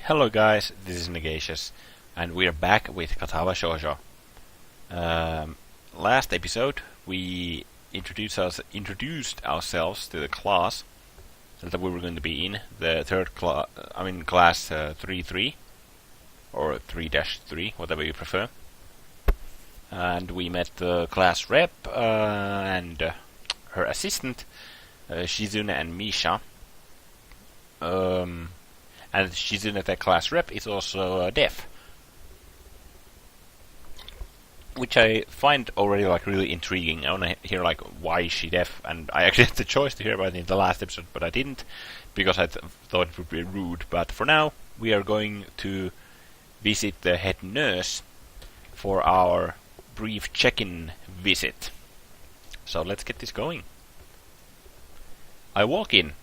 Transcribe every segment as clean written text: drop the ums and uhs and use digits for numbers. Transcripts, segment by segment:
Hello guys, this is Negacious, and we're back with Katawa Shoujo. Last episode, we introduced ourselves to the class that we were going to be in, the class 3-3, or 3-3, whatever you prefer. And we met the class rep and her assistant, Shizune and Misha. And Shizune, the class rep, is also deaf, which I find already really intriguing. I want to hear why is she deaf, and I actually had the choice to hear about it in the last episode, but I didn't because I thought it would be rude. But for now, we are going to visit the head nurse for our brief check-in visit. So let's get this going. I walk in,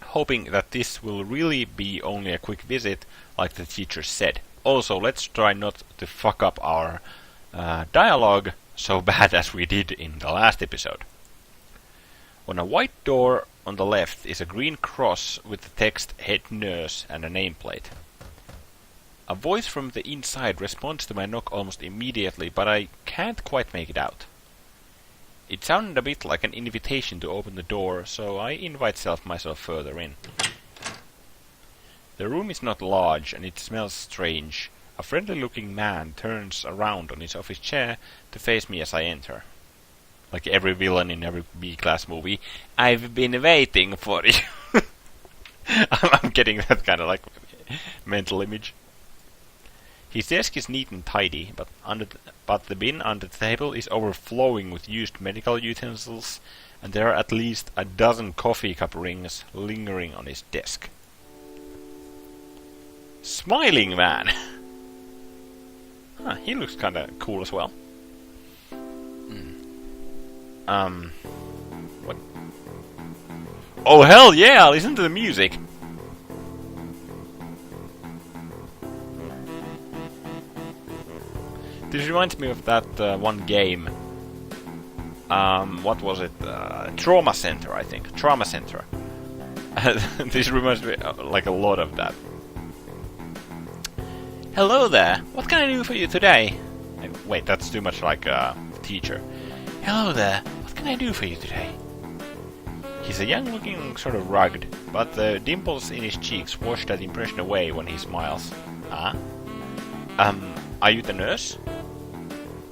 hoping that this will really be only a quick visit, like the teacher said. Also, let's try not to fuck up our dialogue so bad as we did in the last episode. On a white door on the left is a green cross with the text Head Nurse and a nameplate. A voice from the inside responds to my knock almost immediately, but I can't quite make it out. It sounded a bit like an invitation to open the door, so I invite myself further in. The room is not large, and it smells strange. A friendly-looking man turns around on his office chair to face me as I enter. Like every villain in every B-class movie, I've been waiting for you. I'm getting that kind of mental image. His desk is neat and tidy, but the bin under the table is overflowing with used medical utensils, and there are at least a dozen coffee cup rings lingering on his desk. Smiling man! He looks kinda cool as well. What? Oh hell yeah! Listen to the music! This reminds me of that one game. What was it? Trauma Center, I think. Trauma Center. This reminds me a lot of that. Hello there. What can I do for you today? Wait, that's too much like a teacher. Hello there. What can I do for you today? He's a young-looking, sort of rugged, but the dimples in his cheeks wash that impression away when he smiles. Are you the nurse?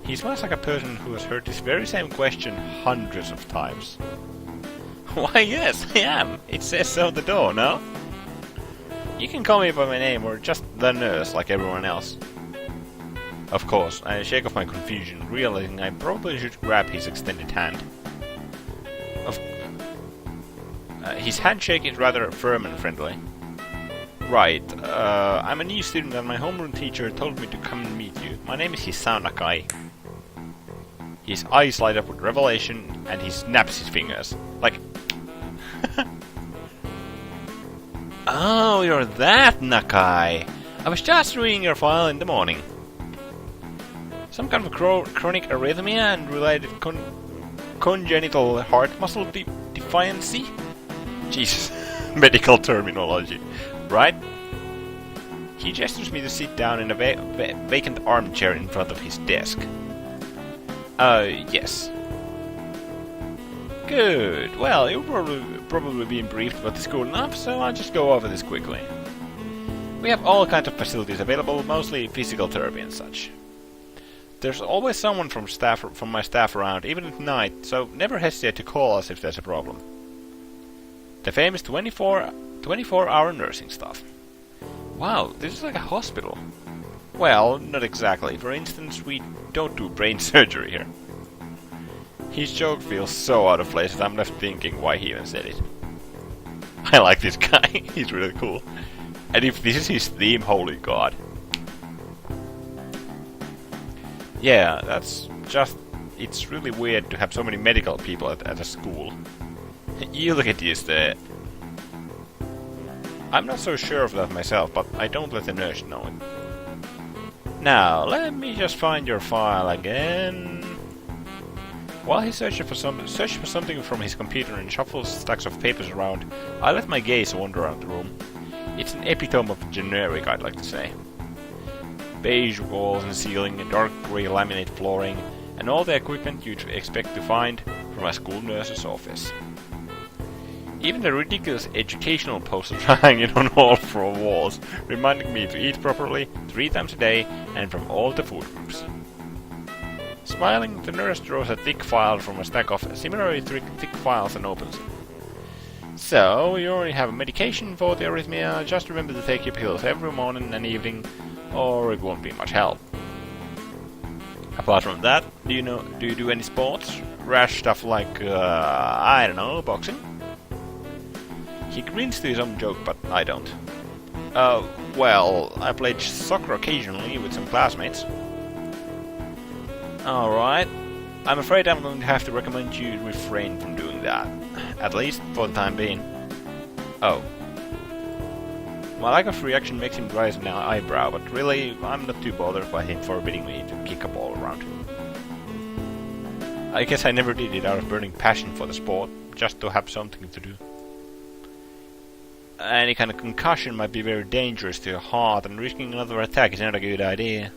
He smiles like a person who has heard this very same question hundreds of times. Why, yes, I am. It says so on the door, no? You can call me by my name or just the nurse like everyone else. Of course, I shake off my confusion, realizing I probably should grab his extended hand. His handshake is rather firm and friendly. Right, I'm a new student and my homeroom teacher told me to come and meet you. My name is Hisao Nakai. His eyes light up with revelation and he snaps his fingers. Oh, you're that Nakai! I was just reading your file in the morning. Some kind of chronic arrhythmia and related congenital heart muscle deficiency? Jesus, medical terminology. Right? He gestures me to sit down in a vacant armchair in front of his desk. Yes. Good. Well, you've probably been briefed about the school enough, so I'll just go over this quickly. We have all kinds of facilities available, mostly physical therapy and such. There's always someone from my staff around, even at night, so never hesitate to call us if there's a problem. The famous 24-hour nursing staff. Wow, this is like a hospital. Well, not exactly. For instance, we don't do brain surgery here. His joke feels so out of place that I'm left thinking why he even said it. I like this guy. He's really cool. And if this is his theme, holy god. Yeah, that's just... It's really weird to have so many medical people at a school. You look at this there. I'm not so sure of that myself, but I don't let the nurse know it. Now, let me just find your file again. While he searches for something from his computer and shuffles stacks of papers around, I let my gaze wander around the room. It's an epitome of generic, I'd like to say. Beige walls and ceiling, a dark grey laminate flooring, and all the equipment you'd expect to find from a school nurse's office. Even the ridiculous educational posters hanging on all 4 walls, reminding me to eat properly 3 times a day and from all the food groups. Smiling, the nurse draws a thick file from a stack of similarly thick files and opens it. So, you already have a medication for the arrhythmia, just remember to take your pills every morning and evening, or it won't be much help. Apart from that, do you do any sports? Rash stuff like, I don't know, boxing? He grins to his own joke, but I don't. Well, I played soccer occasionally with some classmates. Alright. I'm afraid I'm going to have to recommend you refrain from doing that. At least for the time being. Oh. My lack of reaction makes him raise an eyebrow, but really, I'm not too bothered by him forbidding me to kick a ball around. I guess I never did it out of burning passion for the sport, just to have something to do. Any kind of concussion might be very dangerous to your heart, and risking another attack is not a good idea.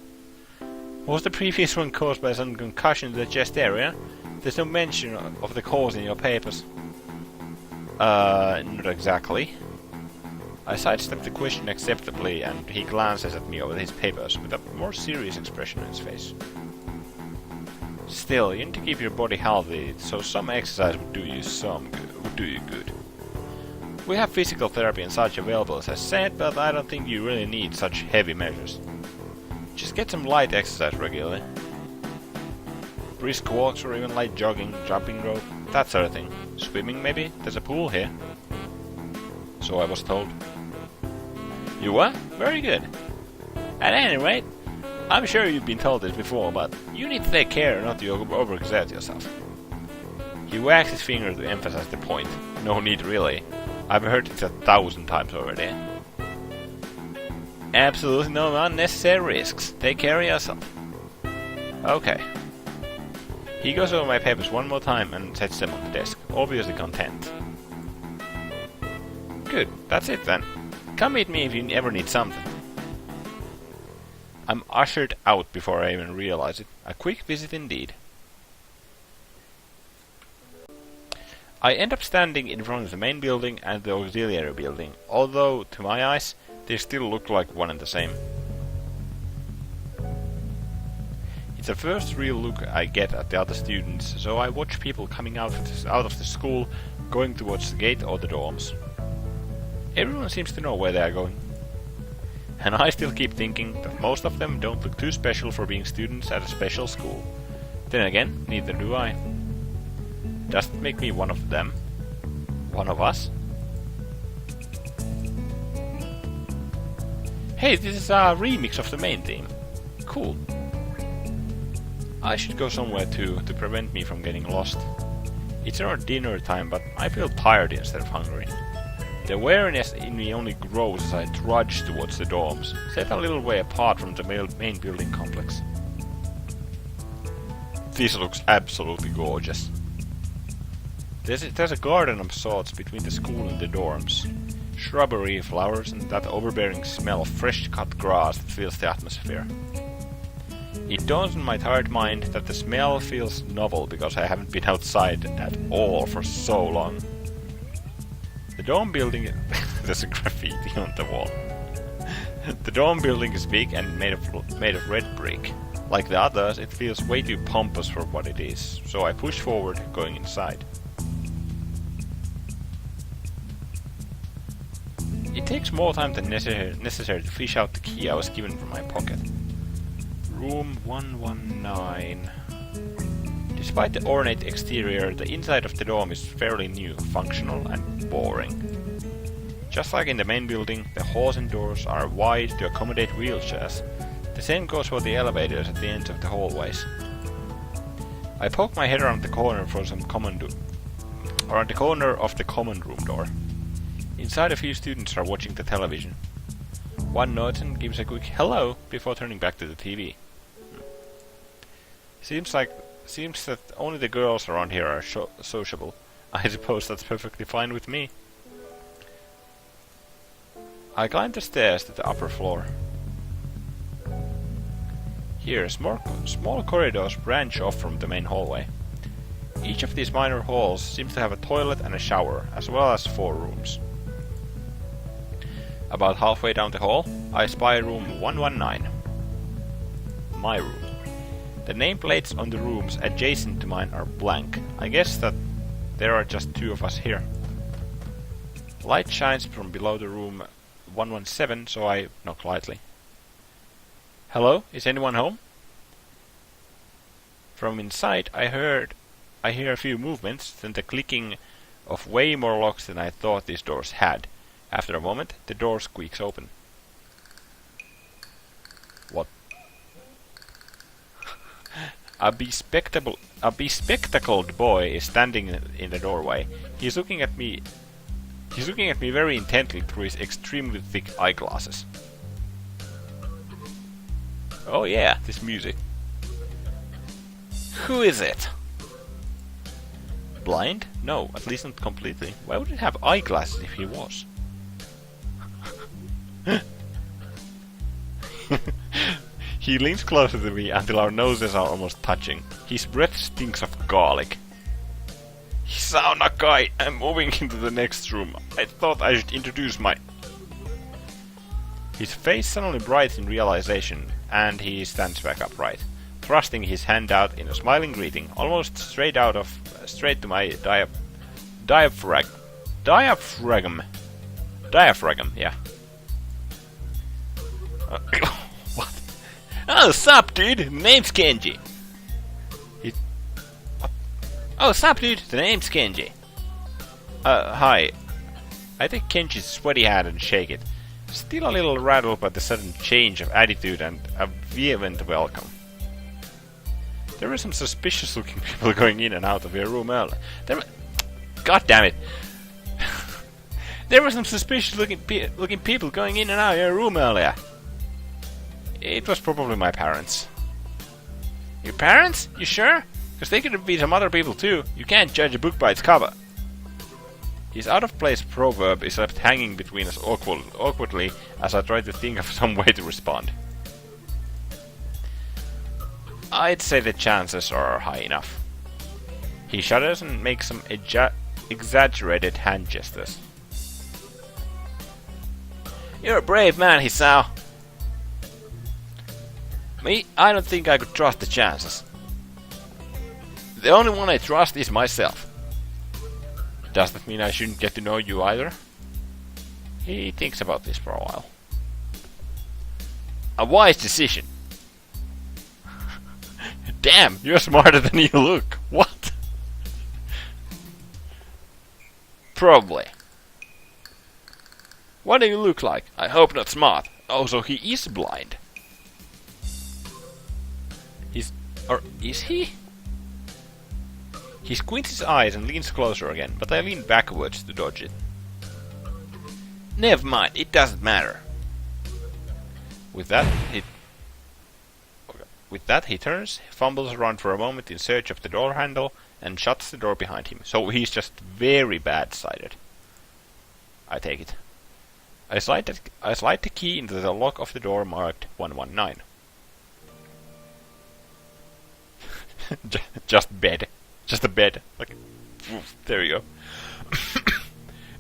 Was the previous one caused by some concussion to the chest area? There's no mention of the cause in your papers. Not exactly. I sidestepped the question acceptably, and he glances at me over his papers with a more serious expression on his face. Still, you need to keep your body healthy, so some exercise would do you good. We have physical therapy and such available, as I said, but I don't think you really need such heavy measures. Just get some light exercise regularly. Brisk walks or even light jogging, jumping rope, that sort of thing. Swimming maybe? There's a pool here. So I was told. You what? Very good. At any rate, I'm sure you've been told this before, but you need to take care not to overexert yourself. He wags his finger to emphasize the point. No need really. I've heard it 1,000 times already. Absolutely no unnecessary risks. Take care of yourself. Okay. He goes over my papers one more time and sets them on the desk, obviously content. Good, that's it then. Come meet me if you ever need something. I'm ushered out before I even realize it. A quick visit indeed. I end up standing in front of the main building and the auxiliary building, although, to my eyes, they still look like one and the same. It's the first real look I get at the other students, so I watch people coming out of the school, going towards the gate or the dorms. Everyone seems to know where they are going. And I still keep thinking that most of them don't look too special for being students at a special school. Then again, neither do I. Does it make me one of them? One of us? Hey, this is a remix of the main theme. Cool. I should go somewhere to prevent me from getting lost. It's around dinner time, but I feel tired instead of hungry. The wariness in me only grows as I trudge towards the dorms, set a little way apart from the main building complex. This looks absolutely gorgeous. There's a garden of sorts between the school and the dorms. Shrubbery, flowers, and that overbearing smell of fresh cut grass that fills the atmosphere. It dawns on my tired mind that the smell feels novel because I haven't been outside at all for so long. The dorm building... there's a graffiti on the wall. The dorm building is big and made of red brick. Like the others, it feels way too pompous for what it is, so I push forward, going inside. It takes more time than necessary to fish out the key I was given from my pocket. Room 119. Despite the ornate exterior, the inside of the dorm is fairly new, functional, and boring. Just like in the main building, the halls and doors are wide to accommodate wheelchairs. The same goes for the elevators at the ends of the hallways. I poke my head around the corner of the common room door. Inside, a few students are watching the television. One nods and gives a quick hello before turning back to the TV. Seems like Seems that only the girls around here are sociable. I suppose that's perfectly fine with me. I climb the stairs to the upper floor. Here, small corridors branch off from the main hallway. Each of these minor halls seems to have a toilet and a shower, as well as 4 rooms. About halfway down the hall, I spy room 119. My room. The nameplates on the rooms adjacent to mine are blank. I guess that there are just 2 of us here. Light shines from below the room 117, so I knock lightly. Hello, is anyone home? From inside, I hear a few movements, then the clicking of way more locks than I thought these doors had. After a moment, the door squeaks open. What? A bespectacled boy is standing in the doorway. He's looking at me very intently through his extremely thick eyeglasses. Oh yeah, this music. Who is it? Blind? No, at least not completely. Why would he have eyeglasses if he was? He leans closer to me until our noses are almost touching. His breath stinks of garlic. Hisao Nakai, I'm moving into the next room. I thought I should introduce my... His face suddenly brights in realization, and he stands back upright, thrusting his hand out in a smiling greeting, almost straight to my diaphragm. Diaphragm, yeah. What? Oh, sup, dude? Name's Kenji. What? Oh, sup, dude? The name's Kenji. Hi. I take Kenji's sweaty hand and shake it. Still a little rattled by the sudden change of attitude and a vehement welcome. There were some suspicious-looking people going in and out of your room earlier. God damn it! There were some suspicious-looking people going in and out of your room earlier. It was probably my parents. Your parents? You sure? Because they could be some other people too. You can't judge a book by its cover. His out-of-place proverb is left hanging between us awkwardly as I try to think of some way to respond. I'd say the chances are high enough. He shudders and makes some exaggerated hand gestures. You're a brave man, Hisao. Me, I don't think I could trust the chances. The only one I trust is myself. Does that mean I shouldn't get to know you either? He thinks about this for a while. A wise decision. Damn, you're smarter than you look. What? Probably. What do you look like? I hope not smart. Oh, so he is blind. Or is he? He squints his eyes and leans closer again, but I lean backwards to dodge it. Never mind, it doesn't matter. With that, he turns, fumbles around for a moment in search of the door handle, and shuts the door behind him. So he's just very bad-sided. I take it. I slide the key into the lock of the door marked 119. Just bed. Just a bed. Like, there you go.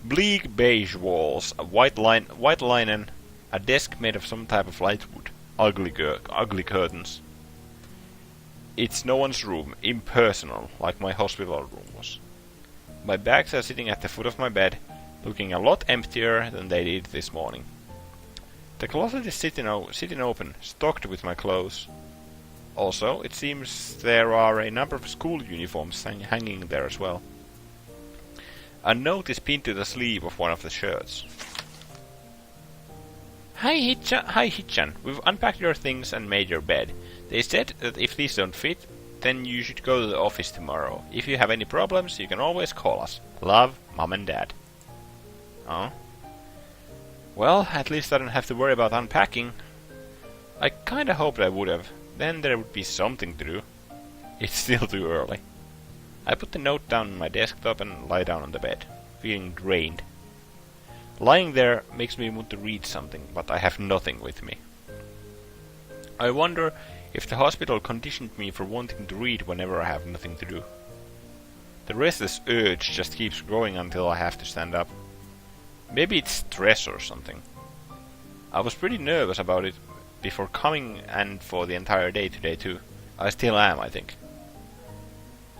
Bleak beige walls, a white linen, a desk made of some type of light wood, ugly curtains. It's no one's room, impersonal, like my hospital room was. My bags are sitting at the foot of my bed, looking a lot emptier than they did this morning. The closet is sitting open, stocked with my clothes. Also, it seems there are a number of school uniforms hanging there as well. A note is pinned to the sleeve of one of the shirts. Hi Hichan, we've unpacked your things and made your bed. They said that if these don't fit, then you should go to the office tomorrow. If you have any problems, you can always call us. Love, Mom and Dad. Oh? Well, at least I don't have to worry about unpacking. I kinda hoped I would have. Then there would be something to do. It's still too early. I put the note down on my desktop and lie down on the bed, feeling drained. Lying there makes me want to read something, but I have nothing with me. I wonder if the hospital conditioned me for wanting to read whenever I have nothing to do. The restless urge just keeps growing until I have to stand up. Maybe it's stress or something. I was pretty nervous about it before coming and for the entire day today too. I still am, I think.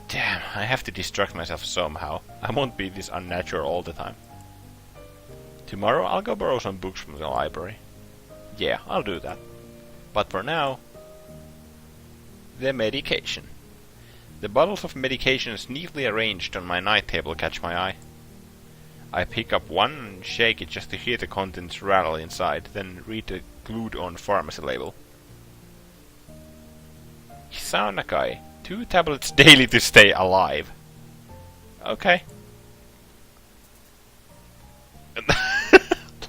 Damn, I have to distract myself somehow. I won't be this unnatural all the time. Tomorrow I'll go borrow some books from the library. Yeah, I'll do that. But for now, the medication. The bottles of medications neatly arranged on my night table catch my eye. I pick up one and shake it just to hear the contents rattle inside, then read the glued-on pharmacy label. Hisao Nakai, 2 tablets daily to stay alive. Okay.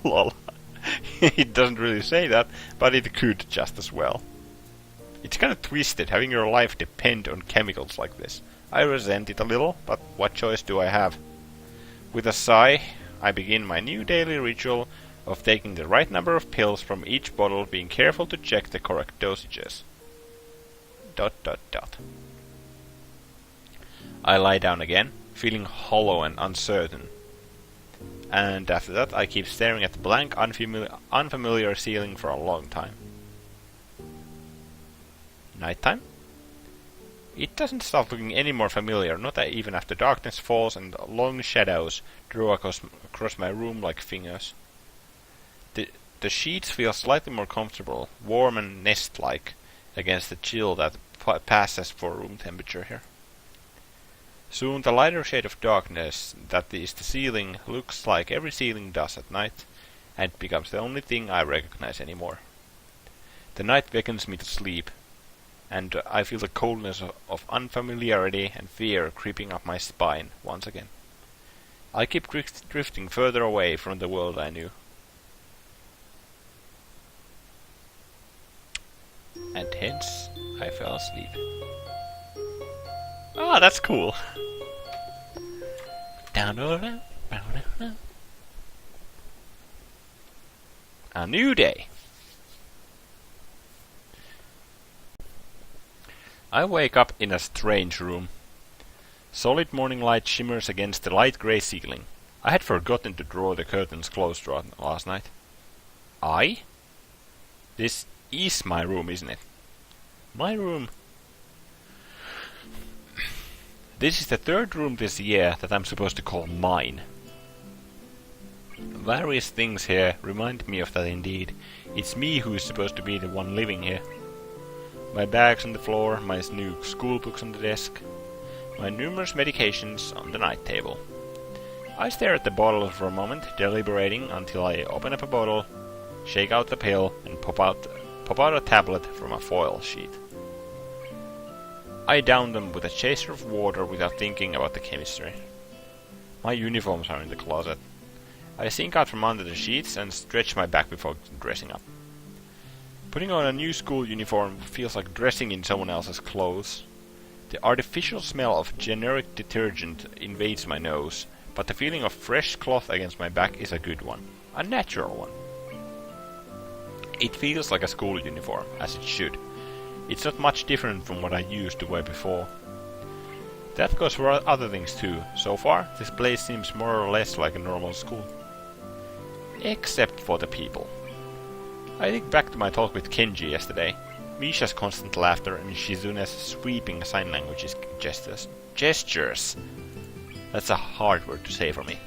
Lol. It doesn't really say that, but it could just as well. It's kind of twisted, having your life depend on chemicals like this. I resent it a little, but what choice do I have? With a sigh, I begin my new daily ritual of taking the right number of pills from each bottle, being careful to check the correct dosages. ... I lie down again, feeling hollow and uncertain. And after that I keep staring at the blank, unfamiliar ceiling for a long time. Nighttime? It doesn't stop looking any more familiar, not even after darkness falls and long shadows draw across my room like fingers. The sheets feel slightly more comfortable, warm and nest-like, against the chill that passes for room temperature here. Soon the lighter shade of darkness that is the ceiling looks like every ceiling does at night, and becomes the only thing I recognize anymore. The night beckons me to sleep, and I feel the coldness of unfamiliarity and fear creeping up my spine once again. I keep drifting further away from the world I knew. And hence, I fell asleep. Ah, that's cool. A new day. I wake up in a strange room. Solid morning light shimmers against the light grey ceiling. I had forgotten to draw the curtains closed last night. This is my room, isn't it? My room. This is the 3rd room this year that I'm supposed to call mine. Various things here remind me of that indeed. It's me who is supposed to be the one living here. My bags on the floor, my new school books on the desk, my numerous medications on the night table. I stare at the bottle for a moment, deliberating until I open up a bottle, shake out the pill, and pop out a tablet from a foil sheet. I down them with a chaser of water without thinking about the chemistry. My uniforms are in the closet. I sink out from under the sheets and stretch my back before dressing up. Putting on a new school uniform feels like dressing in someone else's clothes. The artificial smell of generic detergent invades my nose, but the feeling of fresh cloth against my back is a good one. A natural one. It feels like a school uniform, as it should. It's not much different from what I used to wear before. That goes for other things too. So far, this place seems more or less like a normal school. Except for the people. I think back to my talk with Kenji yesterday. Misha's constant laughter and Shizune's sweeping sign language gestures. That's a hard word to say for me.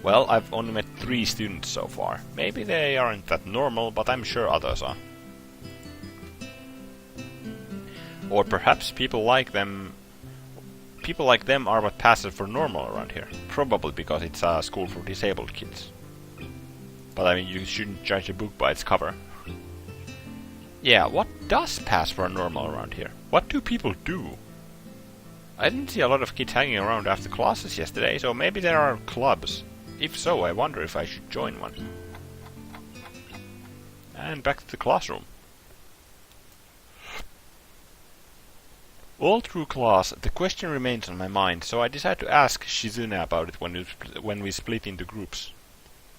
Well, I've only met 3 students so far. Maybe they aren't that normal, but I'm sure others are. Or perhaps people like them are what passes for normal around here. Probably because it's a school for disabled kids. But I mean, you shouldn't judge a book by its cover. Yeah, what does pass for normal around here? What do people do? I didn't see a lot of kids hanging around after classes yesterday, so maybe there are clubs. If so, I wonder if I should join one. And back to the classroom. All through class, the question remains on my mind, so I decided to ask Shizune about it when we split into groups.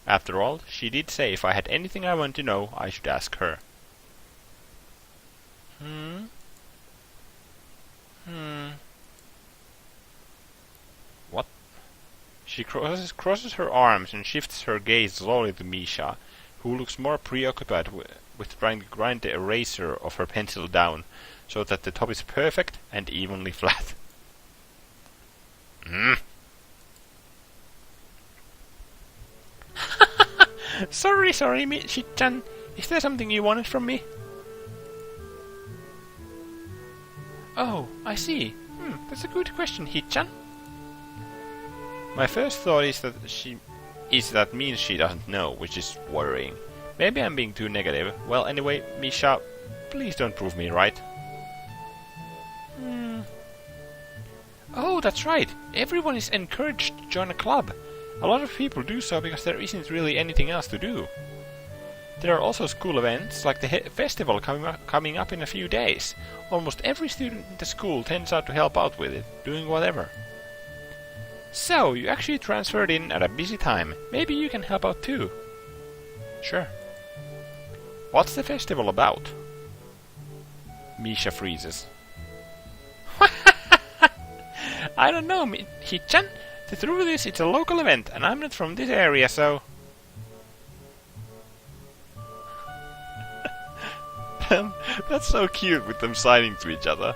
After all, she did say if I had anything I wanted to know, I should ask her. What? She crosses her arms and shifts her gaze slowly to Misha, who looks more preoccupied with trying to grind the eraser of her pencil down, so that the top is perfect and evenly flat. Sorry, Michi-chan. Is there something you wanted from me? Oh, I see. That's a good question, Hichan. My first thought is that means she doesn't know, which is worrying. Maybe I'm being too negative. Well, anyway, Misha, please don't prove me right. Oh, that's right. Everyone is encouraged to join a club. A lot of people do so because there isn't really anything else to do. There are also school events, like the festival coming up in a few days. Almost every student in the school tends out to help out with it, doing whatever. So, you actually transferred in at a busy time. Maybe you can help out too. Sure. What's the festival about? Misha freezes. I don't know, Hichan. The truth is, it's a local event, and I'm not from this area, so... That's so cute with them signing to each other.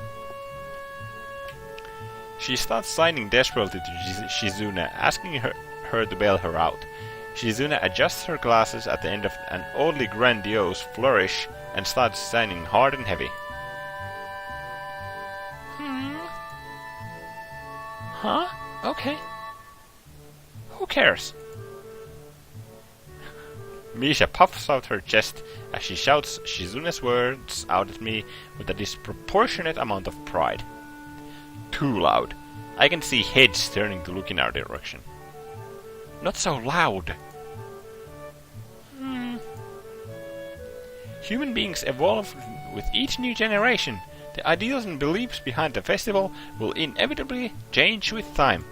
She starts signing desperately to Shizune, asking her to bail her out. Shizune adjusts her glasses at the end of an oddly grandiose flourish and starts signing hard and heavy. Huh? Okay. Who cares? Misha puffs out her chest as she shouts Shizune's words out at me with a disproportionate amount of pride. Too loud. I can see heads turning to look in our direction. Not so loud. Human beings evolve with each new generation. The ideals and beliefs behind the festival will inevitably change with time.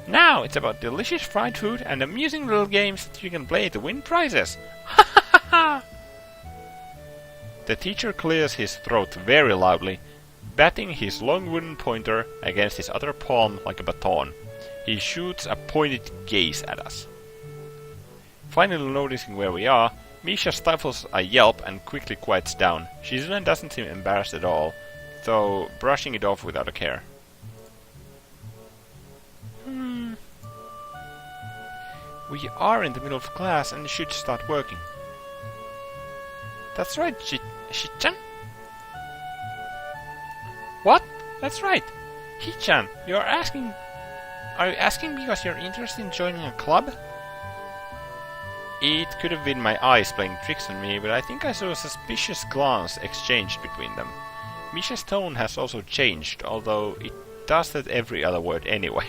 Now it's about delicious fried food and amusing little games that you can play to win prizes. Ha ha ha! The teacher clears his throat very loudly, batting his long wooden pointer against his other palm like a baton. He shoots a pointed gaze at us. Finally noticing where we are, Misha stifles a yelp and quickly quiets down. Shizune doesn't seem embarrassed at all, though brushing it off without a care. We are in the middle of class and should start working. That's right, Hichan. What? That's right. Hichan, are you asking because you're interested in joining a club? It could have been my eyes playing tricks on me, but I think I saw a suspicious glance exchanged between them. Misha's tone has also changed, although it does that every other word anyway.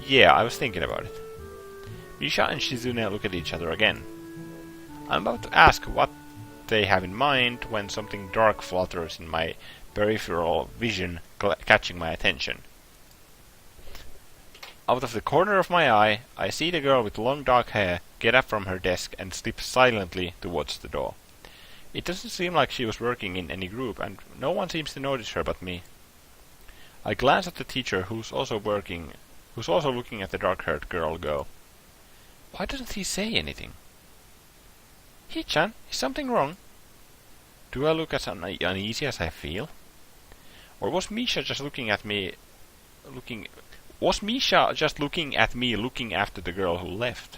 Yeah, I was thinking about it. Misha and Shizune look at each other again. I'm about to ask what they have in mind when something dark flutters in my peripheral vision, catching my attention. Out of the corner of my eye, I see the girl with long dark hair get up from her desk and slip silently towards the door. It doesn't seem like she was working in any group, and no one seems to notice her but me. I glance at the teacher who's also looking at the dark-haired girl go. Why doesn't he say anything? Hichan, is something wrong? Do I look as uneasy as I feel? Or was Misha just looking at me looking after the girl who left?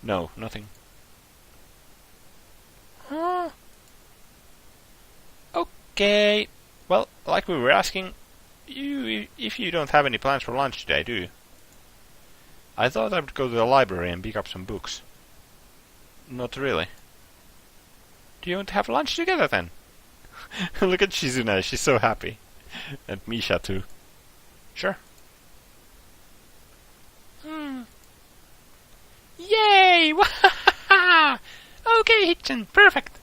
No, nothing. Okay. Well, like we were asking, if you don't have any plans for lunch today, do you? I thought I would go to the library and pick up some books. Not really. Do you want to have lunch together then? Look at Shizune, she's so happy. And Misha too. Sure. Yay! Okay, Hichan, perfect.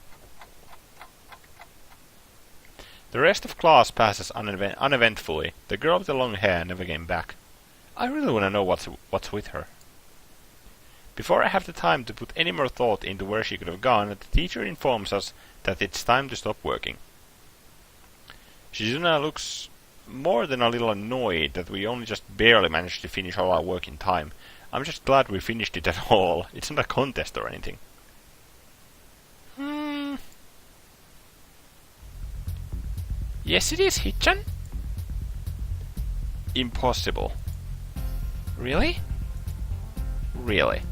The rest of class passes uneventfully. The girl with the long hair never came back. I really want to know what's with her. Before I have the time to put any more thought into where she could have gone, the teacher informs us that it's time to stop working. Shizuna looks more than a little annoyed that we only just barely managed to finish all our work in time. I'm just glad we finished it at all. It's not a contest or anything. Yes, it is, Hichan. Impossible. Really? Really?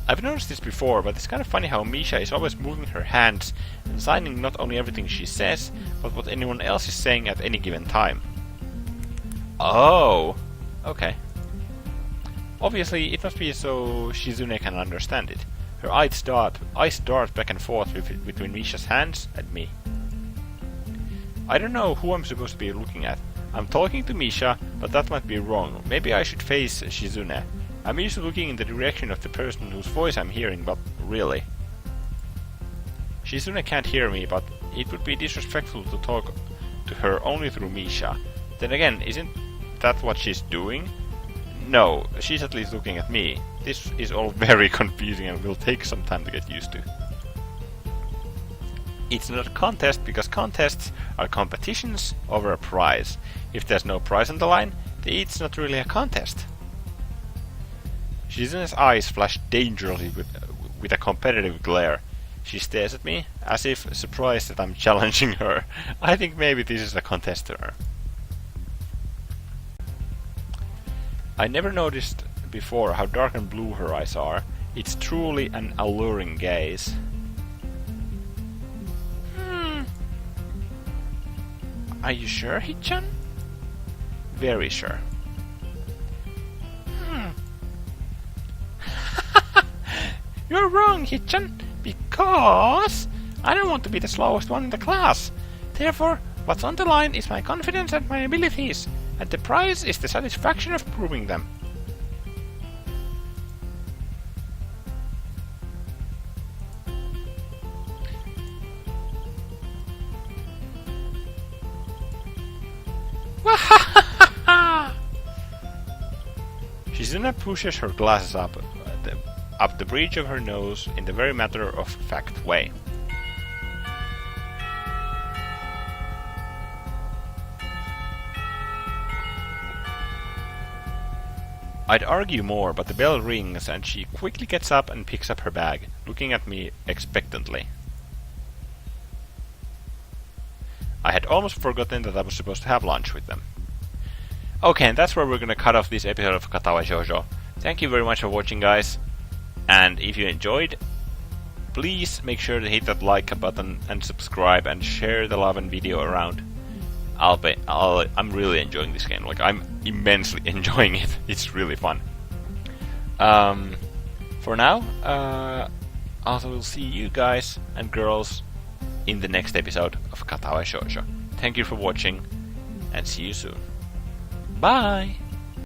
I've noticed this before, but it's kind of funny how Misha is always moving her hands and signing not only everything she says, but what anyone else is saying at any given time. Oh! Okay. Obviously, it must be so Shizune can understand it. Her eyes dart back and forth between Misha's hands and me. I don't know who I'm supposed to be looking at. I'm talking to Misha, but that might be wrong. Maybe I should face Shizune. I'm used to looking in the direction of the person whose voice I'm hearing, but really. Shizune can't hear me, but it would be disrespectful to talk to her only through Misha. Then again, isn't that what she's doing? No, she's at least looking at me. This is all very confusing and will take some time to get used to. It's not a contest because contests are competitions over a prize. If there's no prize on the line, then it's not really a contest. Shizune's eyes flash dangerously with a competitive glare. She stares at me, as if surprised that I'm challenging her. I think maybe this is a contest to her. I never noticed before how dark and blue her eyes are. It's truly an alluring gaze. Are you sure, Hichan? Very sure. You're wrong, Hichan, because I don't want to be the slowest one in the class. Therefore, what's on the line is my confidence and my abilities, and the prize is the satisfaction of proving them. Shizuna pushes her glasses up the bridge of her nose in the very matter-of-fact way. I'd argue more, but the bell rings and she quickly gets up and picks up her bag, looking at me expectantly. I had almost forgotten that I was supposed to have lunch with them. Okay, and that's where we're gonna cut off this episode of Katawa Shoujo. Thank you very much for watching, guys. And if you enjoyed, please make sure to hit that like button and subscribe and share the love and video around. I'm really enjoying this game. Like, I'm immensely enjoying it. It's really fun. For now, I will see you guys and girls in the next episode of Katawa Shoujo. Thank you for watching, and see you soon. Bye!